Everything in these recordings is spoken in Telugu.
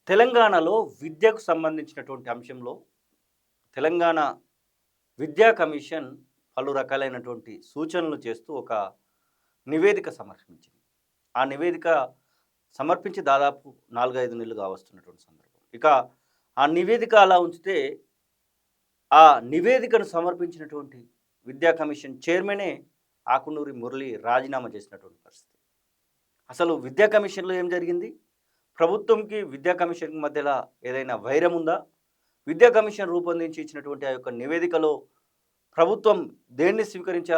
తెలంగాణలో విద్యకు సంబంధించినటువంటి అంశంలో తెలంగాణ విద్యా కమిషన్ పలు రకాలైనటువంటి సూచనలు చేస్తూ ఒక నివేదిక సమర్పించింది. ఆ నివేదిక సమర్పించి దాదాపు 4, 5 నెలలుగా వస్తున్నటువంటి సందర్భం. ఇక ఆ నివేదిక అలా ఉంచితే, ఆ నివేదికను సమర్పించినటువంటి విద్యా కమిషన్ చైర్మనే ఆకునూరి మురళి రాజీనామా చేసినటువంటి పరిస్థితి. అసలు విద్యా కమిషన్‌లో ఏం జరిగింది? ప్రభుత్వంకి విద్యా కమిషన్‌కి మధ్యల ఏదైనా వైరం ఉందా? విద్యా కమిషన్ రూపొందించి ఇచ్చినటువంటి ఆ యొక్క నివేదికలో ప్రభుత్వం దేన్ని స్వీకరించే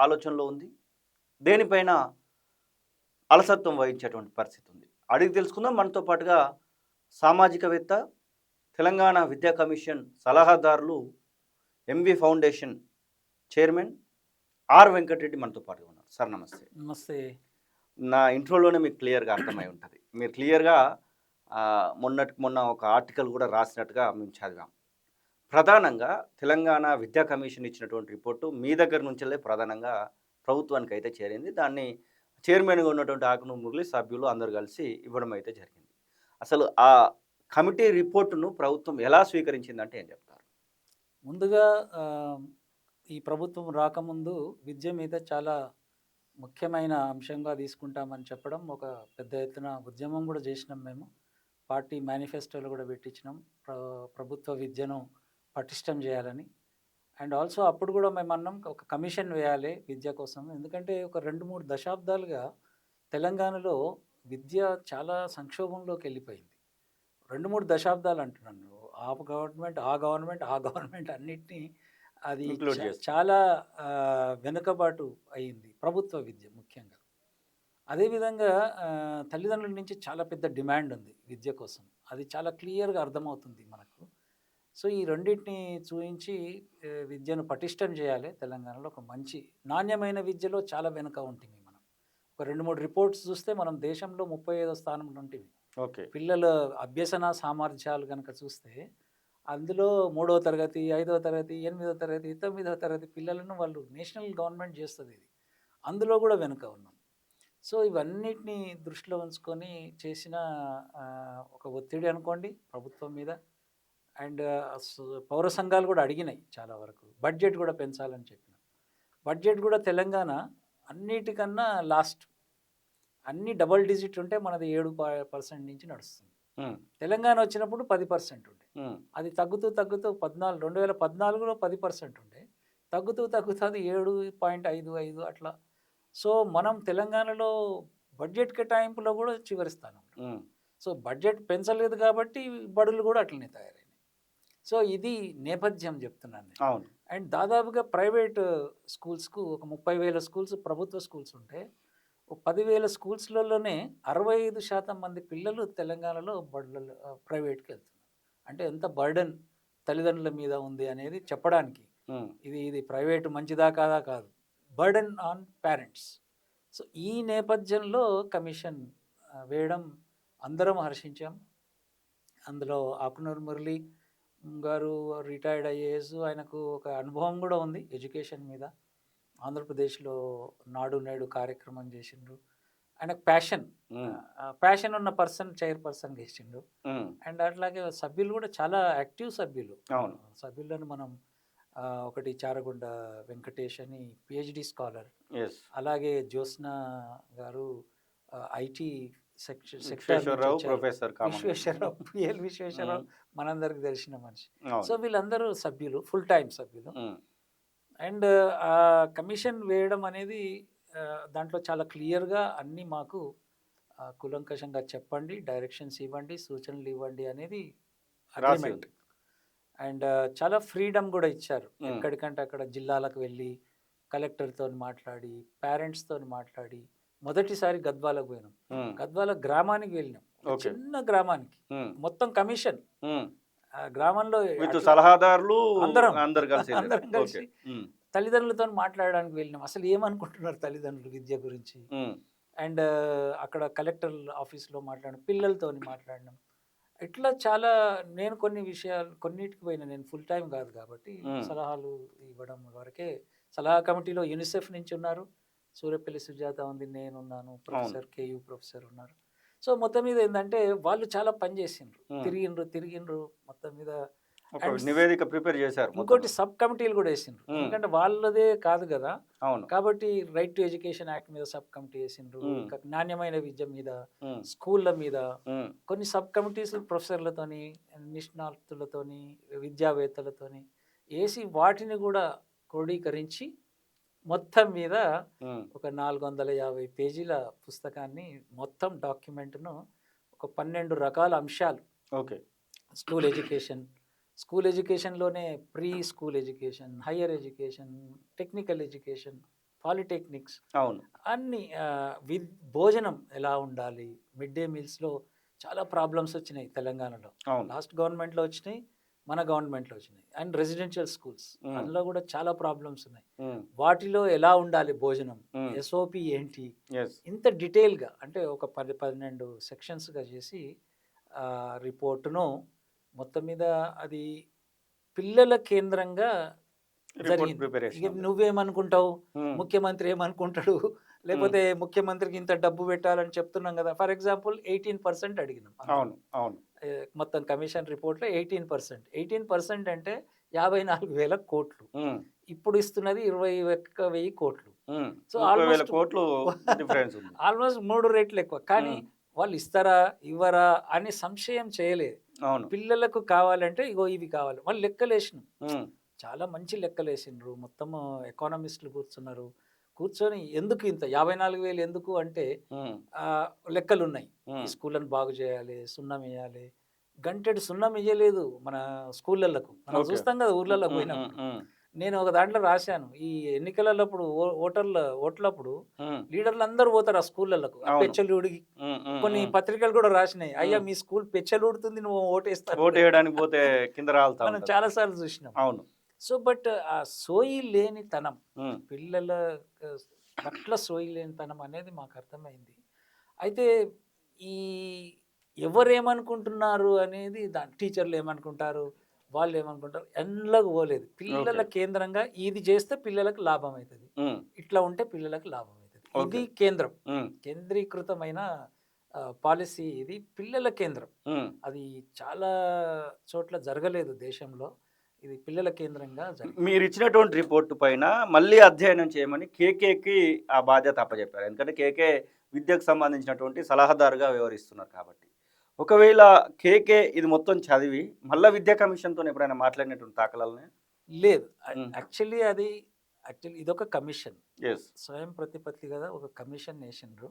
ఆలోచనలో ఉంది? దేనిపైన అలసత్వం వహించేటువంటి పరిస్థితి ఉంది. అడిగి తెలుసుకుందాం. మనతో పాటుగా సామాజికవేత్త, తెలంగాణ విద్యా కమిషన్ సలహాదారులు, MV foundation chairman R. Venkatareddy మనతో పాటుగా ఉన్నారు. సార్ నమస్తే. నమస్తే. నా ఇంట్రోలోనే మీకు క్లియర్‌గా అర్థమై ఉంటది. మీరు క్లియర్‌గా మొన్నటికి మొన్న ఒక ఆర్టికల్ కూడా రాసినట్టుగా మేము చదివాం. ప్రధానంగా తెలంగాణ విద్యా కమిషన్ ఇచ్చినటువంటి రిపోర్టు మీ దగ్గర నుంచెల్లే ప్రధానంగా ప్రభుత్వానికైతే చేరింది. దాన్ని చైర్మన్‌గా ఉన్నటువంటి ఆకునూరి మురళి, సభ్యులు అందరూ కలిసి ఇవ్వడం అయితే జరిగింది. అసలు ఆ కమిటీ రిపోర్టును ప్రభుత్వం ఎలా స్వీకరించిందంటే ఏం చెప్తారు? ముందుగా ఈ ప్రభుత్వం రాకముందు విద్య మీద చాలా ముఖ్యమైన అంశంగా తీసుకుంటామని చెప్పడం, ఒక పెద్ద ఎత్తున ఉద్యమం కూడా చేసినాం మేము. పార్టీ మేనిఫెస్టోలో కూడా పెట్టించినాం. ప్రభుత్వ విద్యను పటిష్టం చేయాలని. అండ్ ఆల్సో అప్పుడు కూడా మేమన్నాం ఒక కమిషన్ వేయాలి విద్య కోసం. ఎందుకంటే ఒక 2, 3 దశాబ్దాలుగా తెలంగాణలో విద్య చాలా సంక్షోభంలోకి వెళ్ళిపోయింది. 2, 3 దశాబ్దాలు అంటున్నాను. ఆ గవర్నమెంట్ అన్నిటిని అది ఇంక్లూడ్ చేస్తూ. చాలా వెనుకబాటు అయింది ప్రభుత్వ విద్య ముఖ్యంగా. అదేవిధంగా తల్లిదండ్రుల నుంచి చాలా పెద్ద డిమాండ్ ఉంది విద్య కోసం. అది చాలా క్లియర్‌గా అర్థమవుతుంది మనకు. సో, ఈ రెండిటిని చూయించి విద్యను పటిష్టం చేయాలి తెలంగాణలో. ఒక మంచి నాణ్యమైన విద్యలో చాలా వెనుక ఉంటిమి మనం. ఒక 2, 3 రిపోర్ట్స్ చూస్తే మనం దేశంలో 35వ స్థానంలో ఉంటిమి. ఓకే. పిల్లల అభ్యసన సామర్థ్యాలు గనక చూస్తే, అందులో 3వ తరగతి, 5వ తరగతి, 8వ తరగతి, 9వ తరగతి పిల్లలను వాళ్ళు నేషనల్ గవర్నమెంట్ చేస్తదిది. అందులో కూడా వెనుక ఉన్నాం. సో, ఇవన్నిటిని దృష్టిలో ఉంచుకొని చేసిన ఒక ఒత్తిడి అనుకోండి ప్రభుత్వం మీద. అండ్ పౌర సంఘాలు కూడా అడిగినాయి చాలా వరకు. బడ్జెట్ కూడా పెంచాలని చెప్పినాం. బడ్జెట్ కూడా తెలంగాణ అన్నిటికన్నా లాస్ట్. అన్నీ డబుల్ డిజిట్ ఉంటే మనది 7% నుంచి నడుస్తుంది. తెలంగాణ వచ్చినప్పుడు 10% ఉండే. అది తగ్గుతూ 2014లో 10% ఉండే. తగ్గుతూ అది 7.55 అట్లా. సో, మనం తెలంగాణలో బడ్జెట్ కేటాయింపులో కూడా చివరి స్థానంలో. సో, బడ్జెట్ పెంచలేదు కాబట్టి బడులు కూడా అట్లనే తయారైనాయి. సో, ఇది నేపథ్యం చెప్తున్నాను నేను. అవును. అండ్ దాదాపుగా ప్రైవేట్ స్కూల్స్‌కు ఒక 30,000 స్కూల్స్ ప్రభుత్వ స్కూల్స్ ఉంటే, ఒక 10,000 స్కూల్స్‌లలోనే 65% మంది పిల్లలు తెలంగాణలో ప్రైవేట్‌కి వెళ్తున్నారు. అంటే ఎంత బర్డెన్ తల్లిదండ్రుల మీద ఉంది అనేది చెప్పడానికి. ఇది ప్రైవేట్ మంచిదా కాదా కాదు. Burden on parents. సో, ఈ నేపథ్యంలో కమిషన్ వేయడం అందరం హర్షించాం. అందులో ఆకునూరి మురళి గారు రిటైర్డ్ ఐఏఎస్. ఆయనకు ఒక అనుభవం కూడా ఉంది ఎడ్యుకేషన్ మీద. ఆంధ్రప్రదేశ్‌లో నాడు నేడు కార్యక్రమం చేసిండ్రు. ఆయనకు ప్యాషన్ ఉన్న చైర్పర్సన్‌గా చేసిండు. అండ్ అట్లాగే సభ్యులు కూడా చాలా యాక్టివ్ సభ్యులు. అవును. సభ్యులను మనం ఒకటి చారగొండ వెంకటేష్ అని పీహెచ్‌డీ స్కాలర్. యెస్. అలాగే జ్యోత్స్న గారు ఐటీ సెక్టర్ విశ్వేశ్వరరావు, ప్రొఫెసర్ కామన్. విశ్వేశ్వరరావు, పిఎల్ విశ్వేశ్వరరావు మనందరికి తెలిసిన మనిషి. సో, అవును. వీళ్ళందరూ సభ్యులు, ఫుల్ టైమ్ సభ్యులు. అండ్ ఆ కమిషన్ వేయడం అనేది దాంట్లో చాలా క్లియర్‌గా అన్నీ మాకు కూలంకషంగా చెప్పండి, డైరెక్షన్స్ ఇవ్వండి, సూచనలు ఇవ్వండి అనేది రాసి అగ్రీమెంట్. ఉంది. అండ్ చాలా ఫ్రీడమ్ కూడా ఇచ్చారు. ఎక్కడికంటే అక్కడ జిల్లాలకు వెళ్ళి కలెక్టర్‌తోని మాట్లాడి, పేరెంట్స్‌తోని మాట్లాడి, మొదటిసారి గద్వాలకు పోయినాం. గద్వాల గ్రామానికి వెళ్ళినాం. ఒక ఓకే. చిన్న గ్రామానికి. మొత్తం కమిషన్. ఆ గ్రామంలో విత్ సలహాదారులు అందరం అందరు కలిసి అందరం కలిసి తల్లిదండ్రులతో మాట్లాడడానికి వెళ్ళినాం. అసలు ఏమనుకుంటున్నారు తల్లిదండ్రులు విద్య గురించి. అండ్ అక్కడ కలెక్టర్ ఆఫీస్‌లో మాట్లాడినాం, పిల్లలతోని మాట్లాడినాం. ఇట్లా చాలా నేను కొన్నిటికి పోయినా. నేను ఫుల్ టైం కాదు కాబట్టి సలహాలు ఇవ్వడం వరకే. సలహా కమిటీలో యూనిసెఫ్ నుంచి ఉన్నారు, సూర్యపల్లి సుజాత ఉంది, నేనున్నాను, ప్రొఫెసర్ కేయూ ప్రొఫెసర్ ఉన్నారు. సో మొత్తం మీద ఏంటంటే వాళ్ళు చాలా పని చేసిండ్రు, ఉమ్. తిరిగిండ్రు మొత్తం మీద. ఒక అండ్ నివేదిక ప్రిపేర్ చేశారు ఇంకోటి మొత్తం. సబ్ కమిటీలు కూడా వేసిండ్రు, ఉమ్. ఎందుకంటే వాళ్ళదే కాదు కదా. అవును. కాబట్టి రైట్ టు ఎడ్యుకేషన్ యాక్ట్ మీద సబ్ కమిటీ వేసిండ్రు, ఉమ్. ఇంకా నాణ్యమైన విద్య మీద, ఉమ్. స్కూళ్ళ మీద ఉమ్. కొన్ని సబ్ కమిటీస్ ప్రొఫెసర్లతోని, నిష్ణాతులతోని, విద్యావేత్తలతోని వేసి వాటిని కూడా క్రోడీకరించి మొత్తం మీద ఉమ్. ఒక 450 పేజీల పుస్తకాన్ని, మొత్తం డాక్యుమెంట్ను, ఒక 12 రకాల అంశాలు. ఓకే. స్కూల్ ఎడ్యుకేషన్, స్కూల్ ఎడ్యుకేషన్లోనే pre school education, higher education, technical education, polytechnics, అవును. అన్ని భోజనం ఎలా ఉండాలి, మిడ్ డే మీల్స్లో చాలా ప్రాబ్లమ్స్ వచ్చినాయి తెలంగాణలో. అవును. లాస్ట్ గవర్నమెంట్లో వచ్చినాయి, మన గవర్నమెంట్లో వచ్చినాయి. అండ్ రెసిడెన్షియల్ స్కూల్స్, ఉమ్. అందులో కూడా చాలా ప్రాబ్లమ్స్ ఉన్నాయి. ఉమ్. వాటిలో ఎలా ఉండాలి భోజనం, ఉమ్. ఎస్ఓపి ఏంటి, ఎస్. ఇంత డీటెయిల్గా అంటే ఒక 10-12 సెక్షన్స్గా చేసి రిపోర్టును మొత్తం మీద అది పిల్లల కేంద్రంగా రిపోర్ట్ జరిగింది. ఇక ప్రిపరేషన్. నువ్వేమనుకుంటావు, ఉమ్. ముఖ్యమంత్రి ఏమనుకుంటాడు, లేకపోతే ముఖ్యమంత్రికి ఇంత డబ్బు పెట్టాలని చెప్తున్నాం కదా. ఫర్ ఎగ్జాంపుల్ 18% అడిగినాం అందులో. అవును. అవును. మొత్తం కమిషన్ రిపోర్ట్లో 18% అంటే 54,000 కోట్లు. ఉమ్. ఇప్పుడు ఇస్తున్నది 21,000 కోట్లు. ఉమ్. సో 30,000 ఆల్మోస్ట్ కోట్లు డిఫరెన్స్ ఉంది. ఆల్మోస్ట్ 3 రెట్లు ఎక్కువ. కానీ ఉమ్. వాళ్ళు ఇస్తారా ఇవ్వరా అని సంశయం చేయలేదు. అవును. పిల్లలకు కావాలంటే ఇగో ఇవి కావాలి, వాళ్ళు లెక్కలేసినాం, ఉమ్. చాలా మంచి లెక్కలేసిండ్రు. మొత్తం ఎకానమిస్టులు కూర్చున్నారు, కూర్చొని ఎందుకు ఇంత 54,000 ఎందుకు అంటే ఉమ్. లెక్కలు ఉన్నాయి. ఈ ఉమ్. స్కూళ్ళను బాగు చేయాలి, సున్నం వేయాలి. గంటెడు సున్నం వేయలేదు మన స్కూళ్ళకు. మనం ఓకే. చూస్తాం కదా ఊర్లలో ఉమ్. ఉమ్. పోయినప్పుడు. ఉమ్. నేను ఒక దాంట్లో రాశాను, ఈ ఎన్నికలప్పుడు ఓట్లప్పుడు ఉమ్. లీడర్లు అందరూ పోతారు ఆ స్కూళ్ళకు, ఆ అవును. పెచ్చలుడి. ఉమ్. ఉమ్. కొన్ని ఉమ్. పత్రికలు కూడా రాసినాయి, అయ్యా ఉమ్. మీ స్కూల్ పెచ్చలుడుతుంది, నువ్వు ఓటేస్తావు. ఓటు వేయడానికి పోతే కింద రాలుతా మనం ఉంటారు. చాలాసార్లు చూసినాం. అవును. సో బట్ ఆ సోయి లేనితనం, ఉమ్. పిల్లల పట్ల సోయి లేనితనం అనేది మాకు అర్థమైంది. అయితే ఈ ఎవరేమనుకుంటున్నారు అనేది, టీచర్లు ఏమనుకుంటారు, వాళ్ళు ఏమనుకుంటారు, ఎండ్లకు పోలేదు. పిల్లల ఓకే. కేంద్రంగా ఇది చేస్తే పిల్లలకు లాభం అవుతుంది, ఉమ్. ఇట్లా ఉంటే పిల్లలకు లాభం అవుతుంది. ఓకే. ఇది కేంద్రం, ఉమ్. కేంద్రీకృతమైన పాలసీ, ఇది పిల్లల కేంద్రం. ఉమ్. అది చాలా చోట్ల జరగలేదు దేశంలో, ఇది పిల్లల కేంద్రంగా జరిగింది. మీరు ఇచ్చినటువంటి రిపోర్టు పైన మళ్ళీ అధ్యయనం చేయమని కేకేకి ఆ బాధ్యత అప్పచెప్పారు. ఎందుకంటే కేకే విద్యకు సంబంధించినటువంటి సలహాదారుగా వ్యవహరిస్తున్నారు కాబట్టి. ఒకవేళ కేకే ఇది మొత్తం చదివి మళ్ళీ విద్యా కమిషన్తో ఎప్పుడైనా మాట్లాడినటువంటి దాఖలాలనే? లేదు. ఉమ్. యాక్చువల్లీ ఇదొక కమిషన్, ఎస్. స్వయం ప్రతిపత్తి కదా, ఒక కమిషన్ వేసిండ్రు.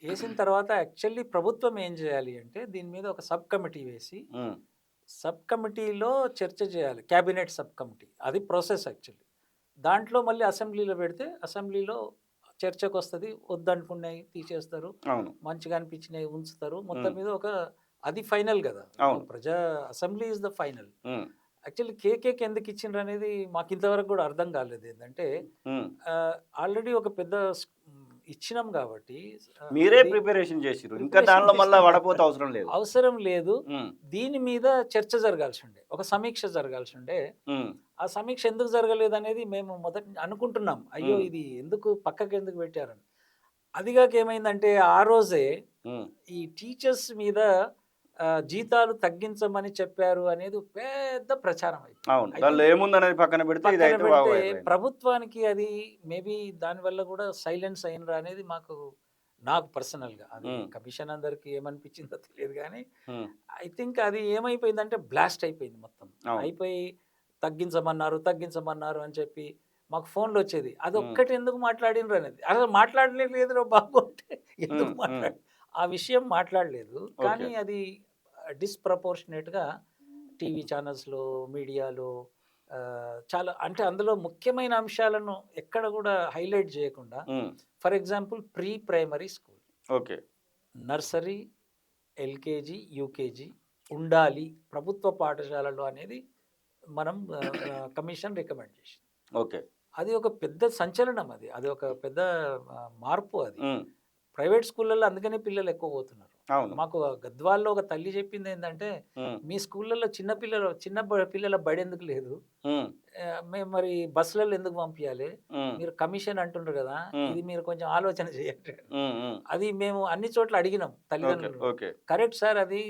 వేసిన తర్వాత యాక్చువల్లీ ప్రభుత్వం ఏం చేయాలి అంటే దీని మీద ఒక సబ్ కమిటీ వేసి, ఉమ్. సబ్ కమిటీలో చర్చ చేయాలి, క్యాబినెట్ సబ్ కమిటీ, అది ప్రాసెస్ యాక్చువల్లీ. దాంట్లో మళ్ళీ అసెంబ్లీలో పెడితే అసెంబ్లీలో చర్చకు వస్తుంది, వద్దనుకున్నాయి తీసేస్తారు, అవును. మంచిగా అనిపించినవి ఉంచుతారు. మొత్తం ఉమ్. మీద అది ఫైనల్ కదా. అవును. Assembly is the final. Um. Actually కేకేకి ఎందుకు ఇచ్చిండ్రు అనేది మాకు ఇంతవరకు కూడా అర్థం కాలేదు. ఏంటంటే ఉమ్. ఆల్రెడీ ఒక పెద్ద ఇచ్చినాం కాబట్టి మీరే ఇది ప్రిపరేషన్ చేసిరు, ఇంకా preparation దానిలో మళ్ళీ చేసినాం. వడపోతే అవసరం లేదు. అవసరం లేదు. ఉమ్. దీని మీద చర్చ జరగాల్సి ఉండే, ఒక సమీక్ష జరగాల్సి ఉండే. ఉమ్. ఆ సమీక్ష ఎందుకు జరగలేదు అనేది మేము మొదటి అనుకుంటున్నాం, అయ్యో ఉమ్. ఇది ఎందుకు పక్కకి ఎందుకు పెట్టారని. అదిగాక ఏమైందంటే ఆ రోజే ఉమ్. ఈ టీచర్స్ మీద జీతాలు తగ్గించమని చెప్పారు అనేది పెద్ద ప్రచారం అయిపోయింది. అవును. అయితే దానిలో ఏముందనేది పక్కన పెడితే పక్కన ఇదైతే పెడితే బాగా ప్రభుత్వానికి అది మేబీ దానివల్ల కూడా సైలెన్స్ అయినరా అనేది నాకు పర్సనల్గా, అది ఉమ్. కమిషన్ అందరికి ఏమనిపించిందో తెలియదు కానీ ఉమ్. ఐ థింక్ అది ఏమైపోయిందంటే బ్లాస్ట్ అయిపోయింది మొత్తం. అవును. అయిపోయి తగ్గించమన్నారు అని చెప్పి మాకు ఫోన్లు వచ్చేది, అది ఉమ్. ఒక్కటి ఎందుకు మాట్లాడినరు అనేది. అసలు మాట్లాడలేదు బాబు అంటే ఎందుకు ఉమ్. ఉమ్. మాట్లాడి ఆ విషయం మాట్లాడలేదు. కానీ ఓకే. అది డిస్ప్రపోర్షనేట్గా టీవీ ఛానల్స్లో, మీడియాలో చాలా, అంటే అందులో ముఖ్యమైన అంశాలను ఎక్కడ కూడా హైలైట్ చేయకుండా, um. For example pre primary school, okay. Nursery, LKG, UKG ఉండాలి ప్రభుత్వ పాఠశాలలో అనేది మనం కమిషన్ రికమెండ్ చేసింది. ఓకే. అది ఒక పెద్ద సంచలనం, అది ఒక పెద్ద మార్పు. అది ఉమ్. ప్రైవేట్ స్కూళ్ళల్లో అందుకనే పిల్లలు ఎక్కువ పోతున్నారు. అవును. మాకు గద్వాల్లో ఒక తల్లి చెప్పింది ఏంటంటే, ఉమ్. మీ స్కూళ్ళల్లో చిన్న పిల్లల బడి ఎందుకు లేదు, ఉమ్. మేము మరి బస్సులలో ఎందుకు పంపించాలి, హ్మ్. మీరు కమిషన్ అంటుండ్రు కదా, హ్మ్. ఇది మీరు కొంచెం ఆలోచన చేయండి. హ్మ్. హ్మ్. అది మేము అన్ని చోట్ల అడిగినాం ఓకే. తల్లిదండ్రులు. ఓకే. కరెక్ట్ సార్, అది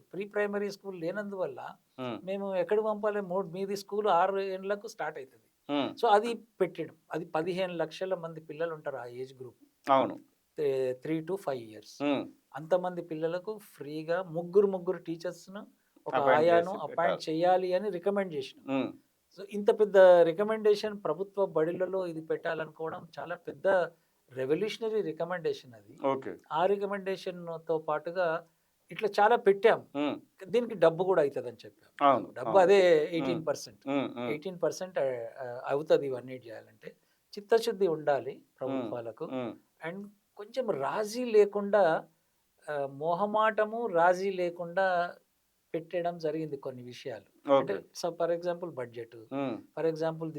ప్రీ ప్రైమరీ స్కూల్ లేనందువల్ల హ్మ్. మేము ఎక్కడికి పంపాలి, మీది స్కూల్ 6 ఏండ్లకు స్టార్ట్ అవుతుంది. హ్మ్. సో అది పెట్టడం, అది 15 లక్షల మంది పిల్లలు ఉంటారు ఆ ఏజ్ గ్రూప్, అవును. 3 to 5 years. హ్మ్. అంతమంది పిల్లలకు ఫ్రీగా ముగ్గురు టీచర్స్ను, ఒక అపాయింట్ ఆయాను చేసి అపాయింట్ పెట్టాలి. చేయాలి అని రికమెండ్ చేసినాం. హ్మ్. సో ఇంత పెద్ద రికమెండేషన్ ప్రభుత్వ బడులలో ఇది పెట్టాలనుకోవడం చాలా పెద్ద రెవల్యూషనరీ రికమెండేషన్ అది. ఓకే. ఆ రికమెండేషన్‌తో పాటుగా ఇట్లా చాలా పెట్టాం. హ్మ్. దీనికి డబ్బు కూడా అయితదని చెప్పాం. అవును. డబ్బు అవును. అదే హ్మ్. 18%. హ్మ్. హ్మ్. 18% అవుతది ఇవన్నీ చేయాలంటే. చిత్తశుద్ధి ఉండాలి హ్మ్. ప్రభుత్వాలకు. హ్మ్. అండ్ కొంచెం రాజీ లేకుండా, మొహమాటము, రాజీ లేకుండా పెట్టడం జరిగింది కొన్ని విషయాలు. అంటే ఓకే. For example budget. హ్మ్. ఫర్ ఎగ్జాంపుల్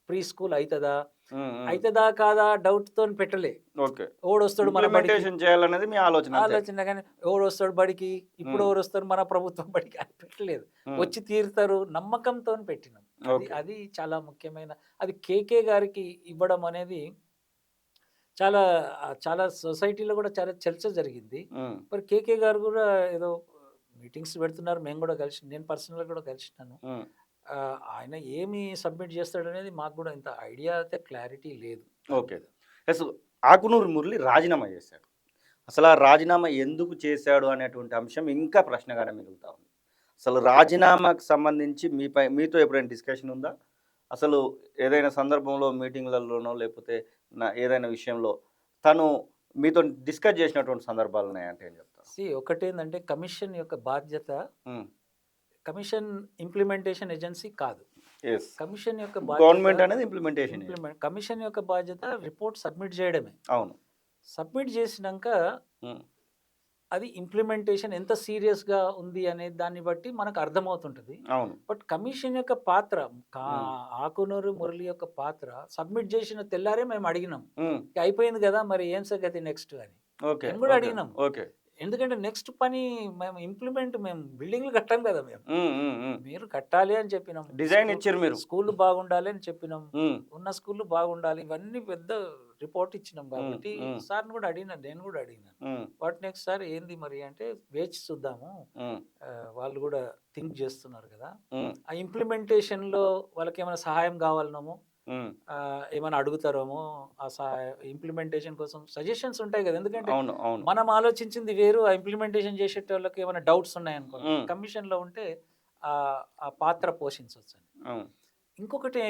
ప్రీ స్కూల్ అయితదా? హ్మ్. హ్మ్. అయితదా కాదా డౌట్‌తోని పెట్టలే. ఓకే. ఓడొస్తాడు మన బడికి ఇంప్లిమెంటేషన్ చేయాలనేది మీ ఆలోచన అంతే. ఆలోచన గాని, ఎవడొస్తాడు బడికి, ఇప్పుడు హ్మ్. ఎవరొస్తారు మన ప్రభుత్వం బడికి అని పెట్టలేదు. హ్మ్. వచ్చి తీరుతారు నమ్మకంతోని పెట్టినాం. అది ఓకే. అది చాలా ముఖ్యమైన, అది కేకే గారికి ఇవ్వడం అనేది చాలా చాలా సొసైటీలో కూడా చాలా చర్చ జరిగింది. హ్మ్. మరి కేకే గారు కూడా ఏదో మీటింగ్స్ పెడుతున్నారు. మేము కూడా నేను పర్సనల్‌గా కూడా కలిసినాను. హ్మ్. ఆయన ఏమి సబ్మిట్ చేస్తాడనేది మాకు కూడా ఇంత ఐడియా అయితే క్లారిటీ లేదు దాని ఓకే. మీద. యెస్. ఆకునూరి మురళి రాజీనామా చేశాడు. అసలు ఆ రాజీనామా ఎందుకు చేశాడు అనేటువంటి అంశం ఇంకా ప్రశ్నగానే మిగులుతా ఉంది. అసలు రాజీనామాకు సంబంధించి మీతో ఎప్పుడైనా డిస్కషన్ ఉందా? అసలు ఏదైనా సందర్భంలో మీటింగ్‌లలోనో లేకపోతే ఏదైనా విషయంలో తను మీతో డిస్కస్ చేసినటువంటి సందర్భాలున్నాయంటే ఏం చెప్తారు? ఒకటేందంటే కమిషన్ యొక్క బాధ్యత, హ్మ్. కమిషన్ ఇంప్లిమెంటేషన్ ఏజెన్సీ కాదు. యెస్. కమిషన్ యొక్క బాధ్యత, గవర్నమెంట్ అనేది ఇంప్లిమెంటేషన్ ఏజెన్సీ. కమిషన్ యొక్క బాధ్యత రిపోర్ట్ సబ్మిట్ చేయడమే. అవును. సబ్మిట్ చేసినంక హ్మ్. అది ఇంప్లిమెంటేషన్ ఎంత సీరియస్‌గా ఉంది అనే దాన్ని బట్టి మనకు అర్థమవుతుంటది. అవును. బట్ కమిషన్ యొక్క పాత్ర, కా హ్మ్. ఆకునూరి మురళి యొక్క పాత్ర, సబ్మిట్ చేసిన తెల్లారే మేము అడిగినాం. హ్మ్. ఇక అయిపోయింది కదా, మరి ఏం సంగతి నెక్స్ట్ అని. ఓకే. మేము కూడా ఓకే. అడిగినాం. ఓకే. ఎందుకంటే నెక్స్ట్ పని మేము బిల్డింగ్‌లు కట్టాం కదా మేము. హ్మ్. హ్మ్. హ్మ్. మీరు కట్టాలి అని చెప్పినాం. డిజైన్ ఇచ్చిర్రు మీరు. స్కూల్‌లు బాగుండాలి అని చెప్పినాం. హ్మ్. ఉన్న స్కూల్‌లు బాగుండాలి. ఇవన్నీ పెద్ద రిపోర్ట్ ఇచ్చినాం హ్మ్. కాబట్టి హ్మ్. సార్‌ని కూడా అడిగినాను. నేను కూడా అడిగినాను. హ్మ్. వాట్ నెక్స్ట్ సార్ ఏంది మరి అంటే, వేచి చూద్దాము. హ్మ్. వాళ్ళు కూడా థింక్ చేస్తున్నారు కదా, హ్మ్. ఆ ఇంప్లిమెంటేషన్‌లో వాళ్ళకేమైనా సహాయం కావాలనేమో, హ్మ్. ఏమైనా అడుగుతారేమో, ఆ ఇంప్లిమెంటేషన్ కోసం సజెషన్స్ ఉంటాయి కదా. ఎందుకంటే అవును. అవును. మనం ఆలోచించింది వేరు, ఆ ఇంప్లిమెంటేషన్ చేసేటోళ్ళకి ఏమైనా డౌట్స్ ఉన్నాయనుకోండి, హ్మ్. కమిషన్‌లో ఉంటే ఆ పాత్ర పోషించొచ్చని. అవును. ఇంకొకటి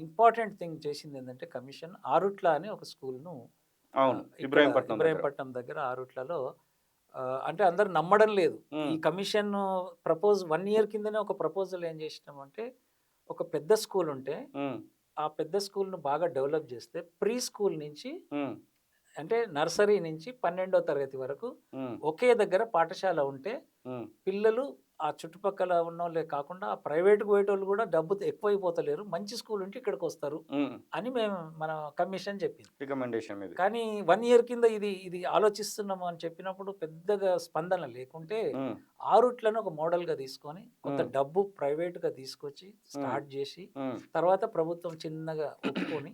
ఇంపార్టెంట్ థింగ్ చేసిందేందంటే కమిషన్, ఆరుట్ల అని ఒక స్కూల్‌ను, అవును. ఇక్కడ ఇబ్రాహీంపట్నం దగ్గర. ఇబ్రాహీంపట్నం దగ్గర ఆరుట్లలో, అంటే అందరూ నమ్మడం లేదు. ఈ హ్మ్. కమిషన్ 1 ఇయర్ కిందనే ఒక ప్రపోజల్ ఏం చేసినామంటే, ఒక పెద్ద స్కూల్ ఉంటే, హ్మ్. ఆ పెద్ద స్కూల్‌ను బాగా డెవలప్ చేస్తే ప్రీ స్కూల్ నుంచి, హ్మ్. అంటే నర్సరీ నుంచి 12వ తరగతి వరకు హ్మ్. ఒకే దగ్గర పాఠశాల ఉంటే, హ్మ్. పిల్లలు ఆ చుట్టుపక్కల ఉన్నోళ్ళే కాకుండా ఆ ప్రైవేట్‌కి పోయేటోళ్ళు కూడా డబ్బు ఎక్కువైపోతలేరు. మంచి స్కూల్ ఉంటే ఇక్కడికొస్తారు హ్మ్. అని మన కమిషన్ చెప్పింది. రికమెండేషన్ మీది. కానీ 1 ఇయర్ కింద ఇది ఆలోచిస్తున్నాము అని చెప్పినప్పుడు పెద్దగా స్పందన లేకుంటే, హ్మ్. ఆరుట్లను ఒక మోడల్‌గా తీసుకొని కొంత హ్మ్. డబ్బు ప్రైవేట్‌గా తీసుకొచ్చి హ్మ్. స్టార్ట్ చేసి, హ్మ్. తర్వాత ప్రభుత్వం చిన్నగా ఒప్పుకొని,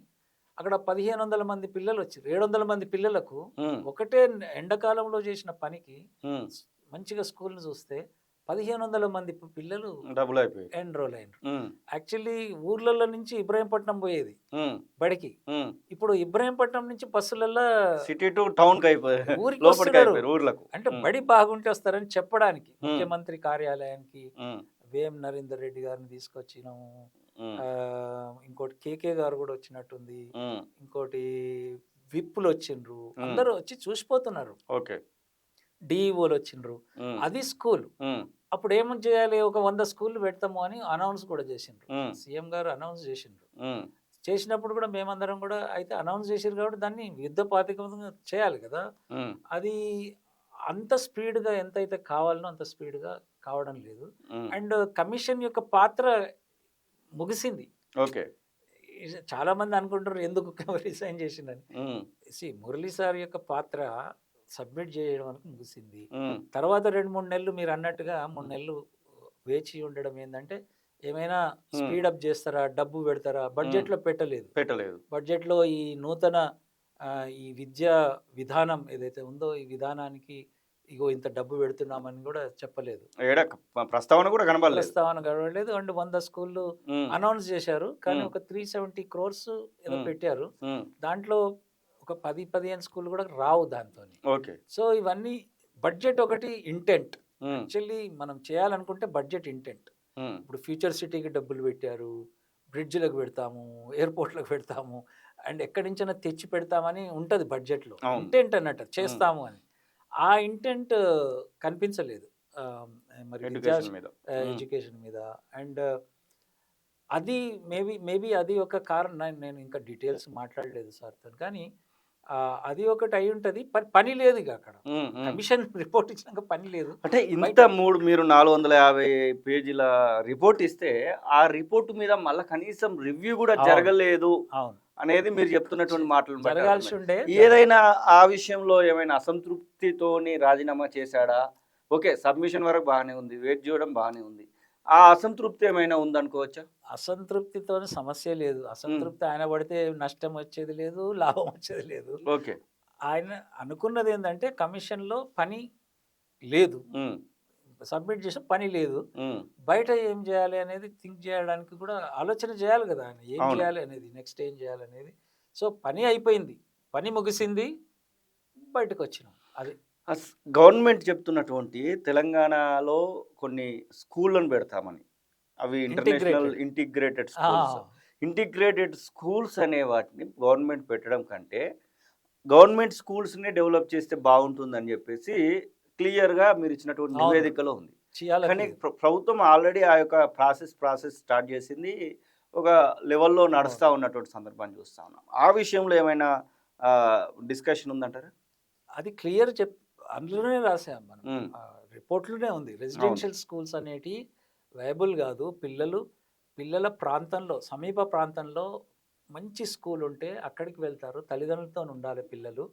అక్కడ 1500 మంది పిల్లలొచ్చిర్రు. 700 మంది పిల్లలకు హ్మ్. ఒకటే ఎండాకాలంలో చేసిన పనికి హ్మ్. మంచిగా స్కూల్‌ని చూస్తే 1500 మంది పిల్లలు డబులయిపోయాయి. ఎన్‌రోల్ అయ్యిండ్రు. హ్మ్. యాక్చువల్లీ ఊర్లల్లో నుంచి ఇబ్రాహీంపట్నం పోయేది హ్మ్. బడికి. హ్మ్. ఇప్పుడు ఇబ్రాహీంపట్నం నుంచి బస్సులల్లా సిటీ టు టౌన్‌కయిపోయాయి. ఊరికొస్తున్నారు. లోపటికయిపోయారు ఊర్లకు. అంటే హ్మ్. బడి బాగుంటే వస్తారని చెప్పడానికి. హ్మ్. ముఖ్యమంత్రి కార్యాలయానికి హ్మ్. వేం నరేందర్ రెడ్డి గారిని తీసుకొచ్చినాము. హ్మ్. ఇంకోటి కేకే గారు కూడా వచ్చినట్టుంది. హ్మ్. ఇంకోటి విప్పులొచ్చిండ్రు. హ్మ్. అందరూ వచ్చి చూసిపోతున్నారు. ఓకే. డీఈఓలొచ్చిండ్రు. హ్మ్. అది స్కూల్. హ్మ్. అప్పుడేం చేయాలి? ఒక 100 స్కూల్‌లు పెడతాము అని అనౌన్స్ కూడా చేసిండ్రు. హ్మ్. సీఎం గారు అనౌన్స్ చేసిండ్రు. హ్మ్. చేసినప్పుడు కూడా మేమందరం కూడా, అయితే అనౌన్స్ చేసిర్రు కాబట్టి దాన్ని యుద్ధ ప్రాతిపదికన చేయాలి కదా. హ్మ్. అది అంత స్పీడ్‌గా ఎంతైతే కావాలనో అంత స్పీడ్‌గా కావడం లేదు. హ్మ్. అండ్ కమిషన్ యొక్క పాత్ర ముగిసింది. ఓకే. చాలామంది అనుకుంటారు ఎందుకు రిజైన్ చేసిండని. హ్మ్. మురళి సార్ యొక్క పాత్ర సబ్మిట్ చేయడం వరకు ముగిసింది. హ్మ్. తర్వాత 2, 3 నెలలు మీరన్నట్టుగా 3 నెలలు వేచి ఉండడం ఏందంటే, ఏమైనా స్పీడప్ చేస్తారా, డబ్బు పెడతారా? బడ్జెట్లో పెట్టలేదు. పెట్టలేదు. బడ్జెట్లో ఈ నూతన ఈ విద్యా విధానం ఏదైతే ఉందో ఈ విధానానికి ఇగో ఇంత డబ్బు పెడుతున్నామని కూడా చెప్పలేదు. ఏడ ప్రస్తావన కూడా కనబడలేదు. ప్రస్తావన గడవలేదు. అండ్ 100 స్కూళ్ళు అనౌన్స్ చేశారు. కానీ ఒక 370 crores ఏదో పెట్టారు. దాంట్లో ఒక 10-15 స్కూళ్ళు కూడా రావు దాంతోని. ఓకే. సో ఇవన్నీ బడ్జెట్ ఒకటి ఇంటెంట్. యాక్చువల్లీ మనం చేయాలనుకుంటే బడ్జెట్ ఇంటెంట్. ఇప్పుడు ఫ్యూచర్ సిటీకి డబ్బులు పెట్టారు, బ్రిడ్జ్లకు పెడతాము, ఎయిర్పోర్ట్లకు పెడతాము, అండ్ ఎక్కడి నుంచైనా తెచ్చి పెడతామని ఉంటుంది బడ్జెట్లో. ఇంటెంట్ అన్నట్టు చేస్తాము అని. ఆ ఇంటెంట్ కనిపించలేదు మరి ఎడ్యుకేషన్ మీద. అండ్ అది మేబీ అది ఒక కారణం. నేను ఇంకా డీటెయిల్స్ మాట్లాడలేదు సార్తో, కానీ అది ఒకటి అయి ఉంటుంది. పని లేదు ఇక అక్కడ. కమిషన్ రిపోర్ట్ ఇచ్చినాక పని లేదు. అంటే ఇంత మీరు 450 పేజీల రిపోర్ట్ ఇస్తే ఆ రిపోర్ట్ మీద మళ్ళీ కనీసం రివ్యూ కూడా జరగలేదు అనేది మీరు చెప్తున్నటువంటి మాటలు జరగాల్సి ఉండే. ఏదైనా ఆ విషయంలో ఏమైనా అసంతృప్తితోని రాజీనామా చేశాడా? ఓకే, సబ్మిషన్ వరకు బాగానే ఉంది, వెయిట్ చేయడం బాగానే ఉంది. ఆ అసంతృప్తి ఏమైనా ఉందనుకోవచ్చా? అసంతృప్తితో సమస్య లేదు. అసంతృప్తి ఆయన పడితే నష్టం వచ్చేది లేదు, లాభం వచ్చేది లేదు. ఓకే. ఆయన అనుకున్నది ఏంటంటే కమిషన్లో పని లేదు, సబ్మిట్ చేసిన పని లేదు, బయట ఏం చేయాలి అనేది థింక్ చేయడానికి కూడా ఆలోచన చేయాలి కదా ఆయన. ఏం చేయాలి అనేది, నెక్స్ట్ ఏం చేయాలి అనేది. సో పని అయిపోయింది, పని ముగిసింది, బయటకు వచ్చినాం. అది గవర్నమెంట్ చెప్తున్నటువంటి తెలంగాణలో కొన్ని స్కూళ్ళను పెడతామని, అవి ఇంటర్నేషనల్ ఇంటిగ్రేటెడ్ స్కూల్స్ అనే వాటిని గవర్నమెంట్ పెట్టడం కంటే గవర్నమెంట్ స్కూల్స్ని డెవలప్ చేస్తే బాగుంటుందని చెప్పేసి క్లియర్గా మీరు ఇచ్చినటువంటి నివేదికలో ఉంది. కానీ ప్రభుత్వం ఆల్రెడీ ఆ యొక్క ప్రాసెస్ స్టార్ట్ చేసింది, ఒక లెవెల్లో నడుస్తూ ఉన్నటువంటి సందర్భాన్ని చూస్తూ ఉన్నాం. ఆ విషయంలో ఏమైనా డిస్కషన్ ఉందంటారా? అది క్లియర్ అందులోనే రాసాం మనం, రిపోర్ట్లోనే ఉంది. రెసిడెన్షియల్ స్కూల్స్ అనేటి వైబుల్ కాదు. పిల్లల ప్రాంతంలో, సమీప ప్రాంతంలో మంచి స్కూల్ ఉంటే అక్కడికి వెళ్తారు, తల్లిదండ్రులతో ఉండాలి పిల్లలు.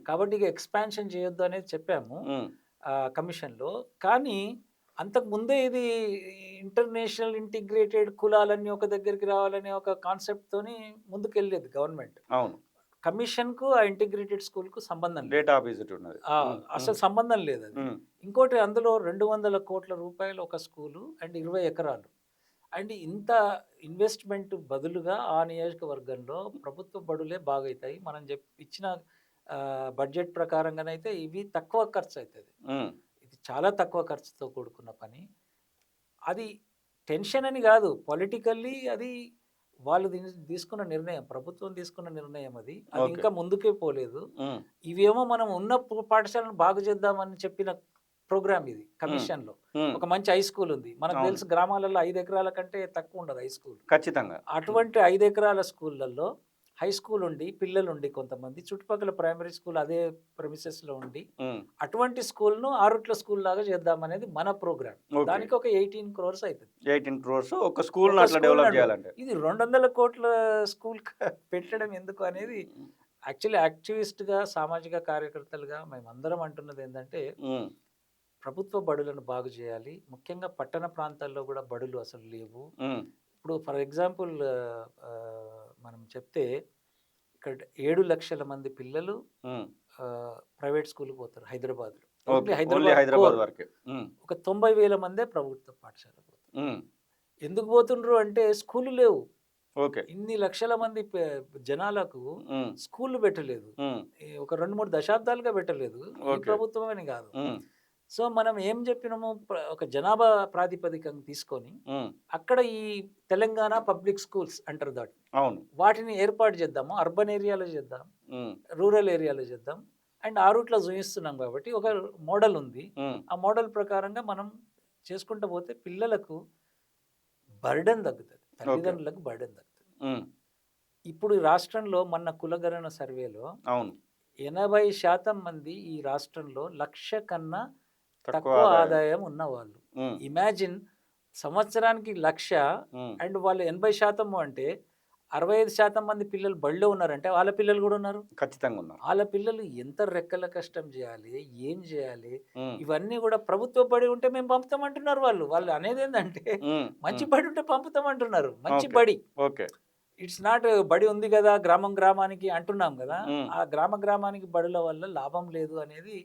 కాబట్టి ఇక ఎక్స్పాన్షన్ చేయొద్దు అనేది చెప్పాము కమిషన్లో. కానీ అంతకు ముందే ఇది ఇంటర్నేషనల్ ఇంటిగ్రేటెడ్ కులాలన్నీ ఒక దగ్గరికి రావాలనే ఒక కాన్సెప్ట్తోని ముందుకెళ్ళలేదు గవర్నమెంట్. అవును. కమిషన్కు ఆ ఇంటిగ్రేటెడ్ స్కూల్కు సంబంధం లేదు, డేటా ఆపోజిట్ ఉన్నది, అసలు సంబంధం లేదు అది. ఇంకోటి, అందులో 200 కోట్ల రూపాయలు ఒక స్కూలు అండ్ 20 ఎకరాలు. అండ్ ఇంత ఇన్వెస్ట్మెంట్ బదులుగా ఆ నియోజకవర్గంలో ప్రభుత్వ బడులే బాగవుతాయి. మనం ఇచ్చిన బడ్జెట్ ప్రకారంగానైతే ఇవి తక్కువ ఖర్చు అవుతుంది. ఇది చాలా తక్కువ ఖర్చుతో కూడుకున్న పని. అది టెన్షన్ అని కాదు, పొలిటికల్లీ అది వాళ్ళు తీసుకున్న నిర్ణయం, ప్రభుత్వం తీసుకున్న నిర్ణయం. అది ఇంకా ముందుకే పోలేదు. ఇవేమో మనం ఉన్న పాఠశాలను బాగు చేద్దామని చెప్పిన ప్రోగ్రామ్ ఇది. కమిషన్లో ఒక మంచి హై స్కూల్ ఉంది, మనకు తెలుసు గ్రామాలలో 5 ఎకరాల కంటే తక్కువ ఉండదు హై స్కూల్. ఖచ్చితంగా. అటువంటి 5 ఎకరాల స్కూళ్ళల్లో హై స్కూల్ ఉండి, పిల్లలు ఉండి, కొంతమంది చుట్టుపక్కల ప్రైమరీ స్కూల్ అదే ప్రెమిసెస్లో ఉండి, అటువంటి స్కూల్ను ఆరుట్ల స్కూల్ లాగా చేద్దామనేది మన ప్రోగ్రామ్. దానికి ఒక 18 crores అవుతుంది. 18 crores ఒక స్కూల్ డెవలప్ చేయాలంటే. ఇది 200 కోట్ల స్కూల్ పెట్టడం ఎందుకు అనేది యాక్చువల్లీ యాక్టివిస్ట్గా, సామాజిక కార్యకర్తలుగా మేమందరం అంటున్నది ఏంటంటే ప్రభుత్వ బడులను బాగు చేయాలి. ముఖ్యంగా పట్టణ ప్రాంతాల్లో కూడా బడులు అసలు లేవు. ఇప్పుడు ఫర్ ఎగ్జాంపుల్ మనం చెప్తే ఇక్కడ 7 లక్షల మంది పిల్లలు ప్రైవేట్ స్కూల్కి పోతారు హైదరాబాద్లో. హైదరాబాద్ వరకే ఒక 90,000 మందే ప్రభుత్వ పాఠశాలకు పోతారు. ఎందుకు పోతుండ్రు అంటే స్కూళ్ళు లేవు. ఇన్ని లక్షల మంది జనాలకు స్కూళ్ళు పెట్టలేదు, ఒక 2-3 దశాబ్దాలుగా పెట్టలేదు. ఈ ప్రభుత్వం అని కాదు. సో మనం ఏం చెప్పినాము, ఒక జనాభా ప్రాతిపదికను తీసుకొని అక్కడ ఈ తెలంగాణ పబ్లిక్ స్కూల్స్ అంటారు దాన్ని, వాటిని ఏర్పాటు చేద్దాము. అర్బన్ ఏరియాలో చేద్దాం, రూరల్ ఏరియాలో చేద్దాం. అండ్ ఆ రూట్లో చూపిస్తున్నాం కాబట్టి ఒక మోడల్ ఉంది. ఆ మోడల్ ప్రకారంగా మనం చేసుకుంటూ పోతే పిల్లలకు బర్డెన్ తగ్గుతుంది, తల్లిదండ్రులకు బర్డెన్ తగ్గుతుంది. ఇప్పుడు రాష్ట్రంలో మొన్న కులగణన సర్వేలో 80% మంది ఈ రాష్ట్రంలో 1,00,000 కన్నా తక్కువ ఆదాయం ఉన్నవాళ్ళు. ఇమాజిన్, సంవత్సరానికి 1,00,000 అండ్ వాళ్ళు 80% అంటే 65% మంది పిల్లలు బడిలో ఉన్నారంటే వాళ్ళ పిల్లలు కూడా ఉన్నారు. ఖచ్చితంగా ఉన్నారు. వాళ్ళ పిల్లలు ఎంత రెక్కల కష్టం చేయాలి, ఏం చేయాలి, ఉమ్, ఇవన్నీ కూడా ప్రభుత్వ బడి ఉంటే మేము పంపుతామంటున్నారు వాళ్ళు. వాళ్ళు అనేది ఏంటంటే ఉమ్, మంచి ఉమ్. బడి ఉంటే పంపుతామంటున్నారు. మంచి ఓకే. బడి. ఓకే. ఇట్స్ నాట్ బడి ఉంది కదా గ్రామం గ్రామానికి అంటున్నాం కదా. ఉమ్, ఆ గ్రామానికి బడుల వల్ల లాభం లేదు అనేది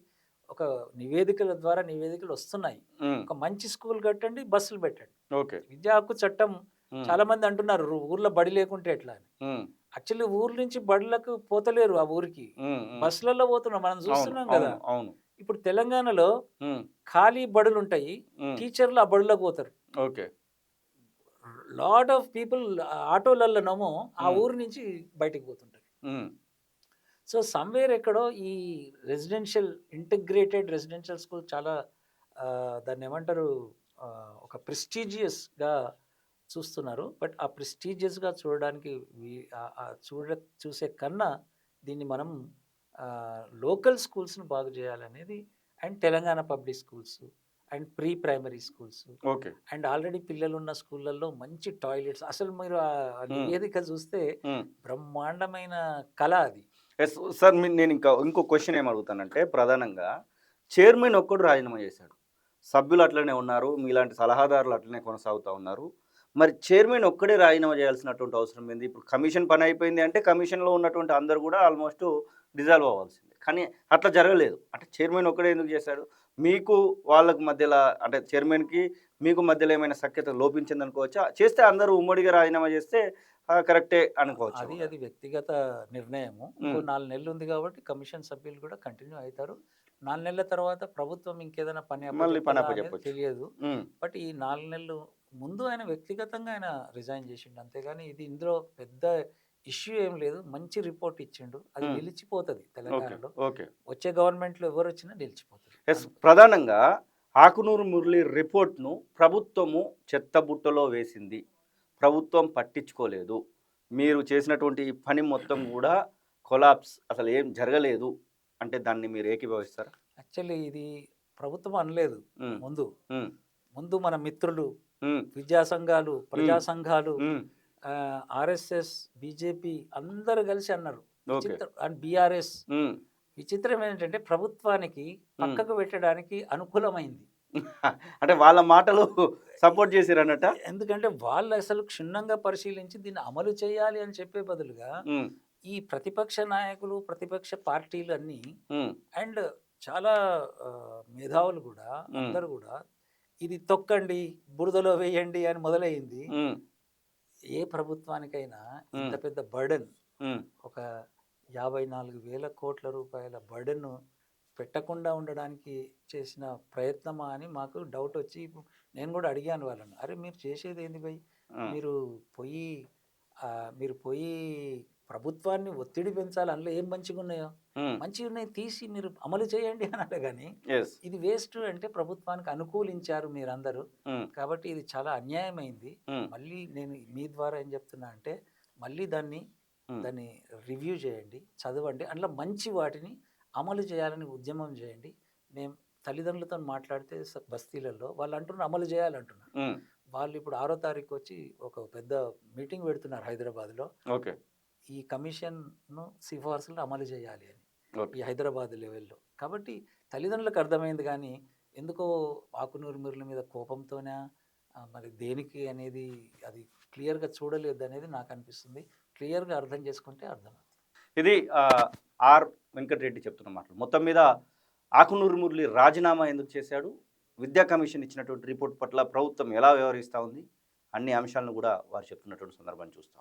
ఒక నివేదికల ద్వారా నివేదికలు వస్తున్నాయి. ఉమ్. ఒక మంచి స్కూల్ కట్టండి, బస్సులు పెట్టండి. ఓకే. విద్యా హక్కు చట్టం ఉమ్, చాలా మంది అంటున్నారు ఊర్లో బడి లేకుంటే ఎట్లా అని. ఉమ్, యాక్చువల్లీ ఊరు నుంచి బడులకు పోతలేరు ఆ ఊరికి. ఉమ్, ఉమ్. బస్సులలో పోతున్నాం మనం అవును, చూస్తున్నాం కదా. అవును, అవును. ఇప్పుడు తెలంగాణలో ఉమ్, ఖాళీ బడులు ఉంటాయి. ఉమ్. టీచర్లు ఆ బడులకు పోతారు. ఓకే. లాట్ ఆఫ్ పీపుల్ ఆటోలలోనేమో ఆ ఉమ్, ఊరు నుంచి బయటికి పోతుంటారు. ఉమ్, సో సమ్వేర్ ఎక్కడో ఈ ఇంటిగ్రేటెడ్ రెసిడెన్షియల్ స్కూల్ చాలా దాన్ని ఏమంటారు, ఒక ప్రెస్టీజియస్గా చూస్తున్నారు. బట్ ఆ ప్రెస్టీజియస్గా చూడడానికి చూసే కన్నా దీన్ని మనం లోకల్ స్కూల్స్ని బాగు చేయాలనేది, and Telangana public schools and pre primary schools okay. And already పిల్లలు ఉన్న స్కూళ్ళల్లో మంచి టాయిలెట్స్. అసలు మీరు ఆ ఉమ్, నివేదిక చూస్తే ఉమ్. బ్రహ్మాండమైన కళ అది. ఎస్ సార్, నేను ఇంకో క్వశ్చన్ ఏం అడుగుతానంటే, ప్రధానంగా చైర్మన్ ఒక్కడు రాజీనామా చేశాడు, సభ్యులు అట్లనే ఉన్నారు, మీలాంటి సలహాదారులు అట్లనే కొనసాగుతూ ఉన్నారు. మరి చైర్మన్ ఒక్కడే రాజీనామా చేయాల్సినటువంటి అవసరం ఏంది? ఇప్పుడు కమిషన్ పని అయిపోయింది అంటే కమిషన్లో ఉన్నటువంటి అందరూ కూడా ఆల్మోస్ట్ డిజాల్వ్ అవ్వాల్సిందే, కానీ అట్లా జరగలేదు. అంటే చైర్మన్ ఒక్కడే ఎందుకు చేశాడు? మీకు వాళ్ళకు మధ్యలో, అంటే చైర్మన్కి మీకు మధ్యలో ఏమైనా సఖ్యత లోపించింది అనుకోవచ్చా? చేస్తే అందరూ ఉమ్మడిగా రాజీనామా చేస్తే కరెక్టే అనుకోవచ్చు. అది వ్యక్తిగత నిర్ణయము. ఇంకో 4 నెలలు ఉంది కాబట్టి కమిషన్ సభ్యులు కూడా కంటిన్యూ అవుతారు. 4 నెలల తర్వాత ప్రభుత్వం ఇంకేదైనా పని మళ్ళీ పని అప్పచెప్తదా అనేది అప్పచెప్పొచ్చు. తెలియదు. ఉమ్, బట్ ఈ 4 నెలలు ముందు ఆయన వ్యక్తిగతంగా ఆయన రిజైన్ చేసిండు. అంతేగాని ఇది ఇందులో పెద్ద ఇష్యూ ఏం లేదు. మంచి రిపోర్ట్ ఇచ్చిండు. అది ఉమ్. నిలిచిపోతది ఓకే. తెలంగాణలో. ఓకే. వచ్చే గవర్నమెంట్‌లో ఎవరొచ్చినా నిలిచిపోతది. ఎస్, ప్రధానంగా ఆకునూరు మురళి రిపోర్ట్‌ను ప్రభుత్వము చెత్తబుట్టలో వేసింది. ప్రభుత్వం పట్టించుకోలేదు. మీరు చేసినటువంటి ఈ పని మొత్తం గూడా కొలాప్స్, అసలు ఏం జరగలేదు అంటే దాన్ని మీరు ఏకీభవిస్తారా? యాక్చువల్లీ ఇది ప్రభుత్వం అనలేదు హ్మ్. ముందు. హ్మ్. ముందు మన మిత్రులు, హ్మ్. విద్యా సంఘాలు, ప్రజా సంఘాలు, హ్మ్. ఆర్ఎస్ఎస్, బీజేపీ అందరూ కలిసి అన్నారు. ఓకే. And BRS. హ్మ్. విచిత్రం ఏంటంటే ప్రభుత్వానికి పక్కకు పెట్టడానికి అనుకూలమైంది. అంటే వాళ్ళ మాటలు సపోర్ట్ చేసిరన్నట్టా? ఎందుకంటే వాళ్ళు అసలు క్షుణ్ణంగా పరిశీలించి దీన్ని అమలు చేయాలి అని చెప్పే బదులుగా హ్మ్. ఈ ప్రతిపక్ష నాయకులు, ప్రతిపక్ష పార్టీలు అన్నీ హ్మ్. అండ్ చాలా మేధావులు కూడా హ్మ్. అందరూ కూడా ఇది తొక్కండి, బురదలో వేయండి అని మొదలైంది. హ్మ్. ఏ ప్రభుత్వానికైనా ఇంత హ్మ్. పెద్ద బర్డెన్, హ్మ్. ఒక 54,000 కోట్ల రూపాయల బర్డెన్ పెట్టకుండా ఉండడానికి చేసిన ప్రయత్నమా అని మాకు డౌట్ వచ్చి నేను కూడా అడిగాను వాళ్ళని. అరే మీరు చేసేది ఏంది భయ్? హ్మ్. మీరు పోయి మీరు పోయి ప్రభుత్వాన్ని ఒత్తిడి పెంచాలి. అందులో ఏం మంచిగా ఉన్నాయో, హ్మ్. మంచిగా ఉన్నాయి తీసి మీరు అమలు చేయండి అనాలి. కానీ యెస్. ఇది వేస్ట్ అంటే ప్రభుత్వానికి అనుకూలించారు మీరందరూ. హ్మ్. కాబట్టి ఇది చాలా అన్యాయమైంది. హ్మ్. మళ్ళీ నేను మీ ద్వారా ఏం చెప్తున్నా అంటే మళ్ళీ దాన్ని హ్మ్. దాన్ని రివ్యూ చేయండి, చదవండి. అందులో మంచి వాటిని అమలు చేయాలని ఉద్యమం చేయండి. మేము తల్లిదండ్రులతో మాట్లాడితే బస్తీలలో వాళ్ళు అంటున్నారు అమలు చేయాలంటున్నారు. హ్మ్. వాళ్ళు ఇప్పుడు 6వ తారీఖు వచ్చి ఒక పెద్ద మీటింగ్ పెడుతున్నారు హైదరాబాద్లో. ఓకే. ఈ కమిషన్ను సిఫార్సులు అమలు చేయాలి అని, ఓకే. ఈ హైదరాబాద్ లెవెల్లో. కాబట్టి తల్లిదండ్రులకు అర్థమైంది కానీ ఎందుకో ఆకునూరు మురళి మీద కోపంతోనే మరి దేనికి అనేది అది క్లియర్గా చూడలేదు అనేది నాకు అనిపిస్తుంది. క్లియర్గా అర్థం చేసుకుంటే అర్థమవుతుంది. ఇది ఆర్ వెంకటరెడ్డి చెప్తున్న మాటలు. మొత్తం మీద ఆకునూరు మురళి రాజీనామా ఎందుకు చేశాడు? విద్యా కమిషన్ ఇచ్చినటువంటి రిపోర్ట్ పట్ల ప్రభుత్వం ఎలా వ్యవహరిస్తూ ఉంది? అన్ని అంశాలను కూడా వారు చెప్తున్నటువంటి సందర్భాన్ని చూస్తాం.